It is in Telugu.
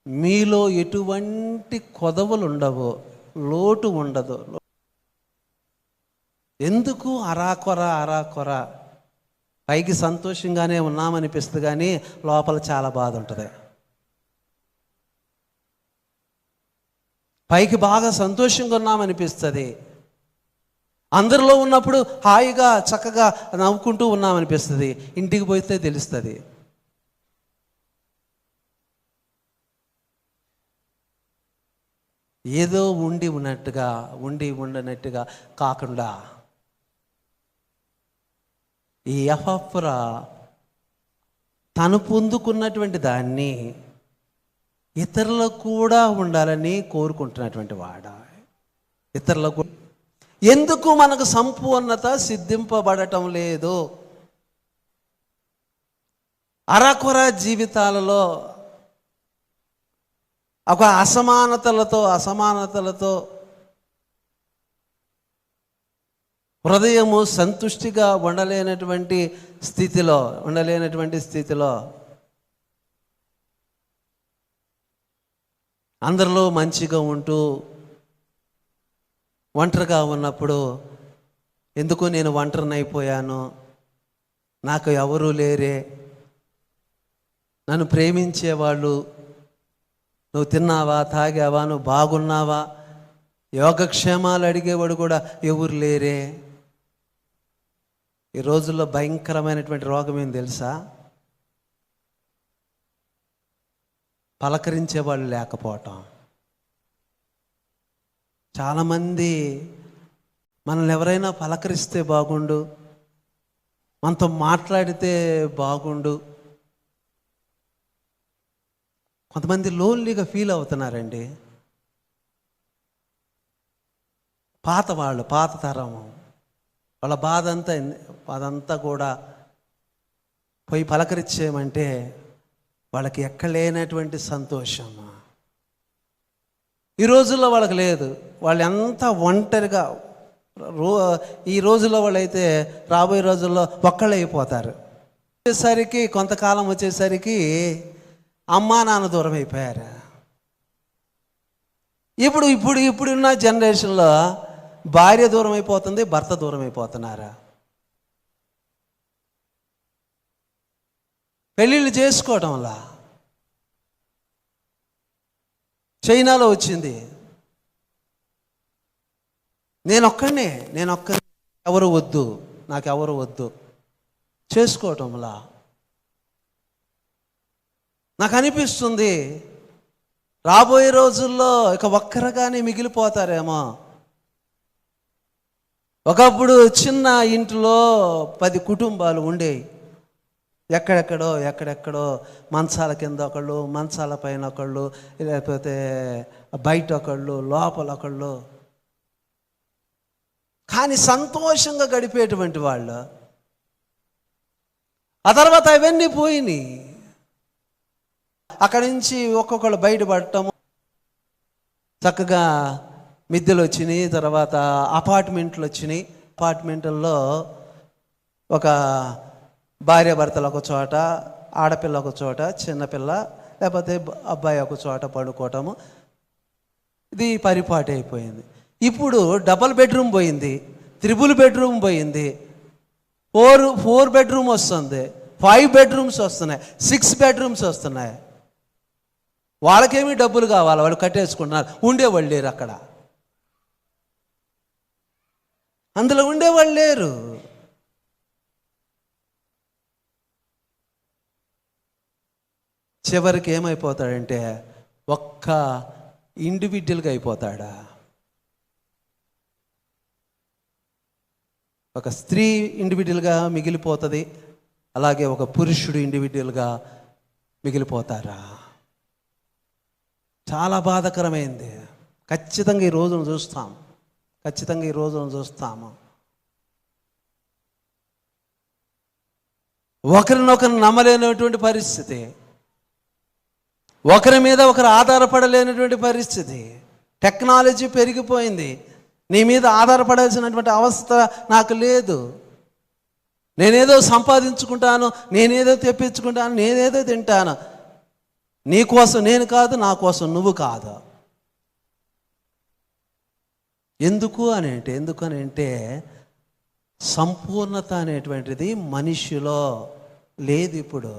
మీలో ఎటువంటి కొదవలు ఉండవో, లోటు ఉండదు. ఎందుకు అరాకొర పైకి సంతోషంగానే ఉన్నామనిపిస్తుంది, కానీ లోపల చాలా బాధ ఉంటుంది. పైకి బాగా సంతోషంగా ఉన్నామనిపిస్తుంది, అందరిలో ఉన్నప్పుడు హాయిగా చక్కగా నవ్వుకుంటూ ఉన్నామనిపిస్తుంది. ఇంటికి పోతే తెలుస్తుంది. ఏదో ఉండి ఉండనట్టుగా కాకుండా ఈ ఎపఫ్రా తను పొందుకున్నటువంటి దాన్ని ఇతరులకు కూడా ఉండాలని కోరుకుంటున్నటువంటి వాడ. ఇతరులకు ఎందుకు మనకు సంపూర్ణత సిద్ధింపబడటం లేదు? అరకొర జీవితాలలో ఒక అసమానతలతో హృదయము సంతుష్టిగా ఉండలేనటువంటి స్థితిలో అందరిలో మంచిగా ఉంటూ ఒంటరిగా ఉన్నప్పుడు ఎందుకు నేను ఒంటరిని అయిపోయాను, నాకు ఎవరూ లేరే, నన్ను ప్రేమించేవాళ్ళు, నువ్వు తిన్నావా, తాగావా, నువ్వు బాగున్నావా, యోగక్షేమాలు అడిగేవాడు కూడా ఎవరు లేరే. ఈ రోజుల్లో భయంకరమైనటువంటి రోగం ఏం తెలుసా? పలకరించేవాళ్ళు లేకపోవటం. చాలామంది మనల్ని ఎవరైనా పలకరిస్తే బాగుండు, మనతో మాట్లాడితే బాగుండు. కొంతమంది లోన్లీగా ఫీల్ అవుతున్నారండి. పాత తరం వాళ్ళ బాధంతా కూడా పోయి పలకరించేయమంటే వాళ్ళకి ఎక్కలేనటువంటి సంతోషం. ఈ రోజుల్లో వాళ్ళకి లేదు. వాళ్ళు ఎంత ఒంటరిగా ఈ రోజుల్లో వాళ్ళైతే రాబోయే రోజుల్లో ఒక్కళ్ళే అయిపోతారు. కొంతకాలం వచ్చేసరికి అమ్మా నాన్న దూరం అయిపోయారు. ఇప్పుడున్న జనరేషన్లో భార్య దూరం అయిపోతుంది, భర్త దూరం అయిపోతున్నారు. పెళ్ళిళ్ళు చేసుకోవటం వల్ల చైనాలో వచ్చింది. నేనొక్కనే ఎవరు వద్దు, నాకెవరు వద్దు చేసుకోవటంలా నాకు అనిపిస్తుంది రాబోయే రోజుల్లో ఇక ఒక్కరుగానే మిగిలిపోతారేమో. ఒకప్పుడు చిన్న ఇంట్లో 10 కుటుంబాలు ఉండేవి. ఎక్కడెక్కడో మంచాల కింద ఒకళ్ళు, మంచాల పైన ఒకళ్ళు, లేకపోతే బయట ఒకళ్ళు, లోపల ఒకళ్ళు, కానీ సంతోషంగా గడిపేటువంటి వాళ్ళు. ఆ తర్వాత అవన్నీ పోయినాయి. అక్కడి నుంచి ఒక్కొక్కళ్ళు బయటపడటము, చక్కగా మిద్దెలు వచ్చినాయి, తర్వాత అపార్ట్మెంట్లు వచ్చినాయి. అపార్ట్మెంట్లలో ఒక భార్యాభర్తలు ఒక చోట, ఆడపిల్ల ఒక చోట, చిన్నపిల్ల లేకపోతే అబ్బాయి ఒక చోట పడుకోవటము, ఇది పరిపాటి అయిపోయింది. ఇప్పుడు డబుల్ బెడ్రూమ్ పోయింది, 3 బెడ్రూమ్ పోయింది, 4 బెడ్రూమ్ వస్తుంది, 5 బెడ్రూమ్స్ వస్తున్నాయి, 6 బెడ్రూమ్స్ వస్తున్నాయి. వాళ్ళకేమీ డబ్బులు కావాలి, వాళ్ళు కట్టేసుకుంటున్నారు. ఉండేవాళ్ళు లేరు అక్కడ, అందులో ఉండేవాళ్ళు లేరు. చివరికి ఏమైపోతాడంటే ఒక్క ఇండివిజువల్గా అయిపోతాడా. ఒక స్త్రీ ఇండివిజువల్గా మిగిలిపోతుంది, అలాగే ఒక పురుషుడు ఇండివిజువల్గా మిగిలిపోతారా. చాలా బాధాకరమైంది. ఖచ్చితంగా ఈ రోజును చూస్తాము. ఒకరినొకరు నమ్మలేనటువంటి పరిస్థితి, ఒకరి మీద ఒకరు ఆధారపడలేనటువంటి పరిస్థితి. టెక్నాలజీ పెరిగిపోయింది. నీ మీద ఆధారపడాల్సినటువంటి అవస్థ నాకు లేదు. నేనేదో సంపాదించుకుంటాను, నేనేదో తెప్పించుకుంటాను, నేనేదో తింటాను. నీ కోసం నేను కాదు, నా కోసం నువ్వు కాదు. ఎందుకు అని అంటే సంపూర్ణత అనేటువంటిది మనిషిలో లేదు ఇప్పుడు.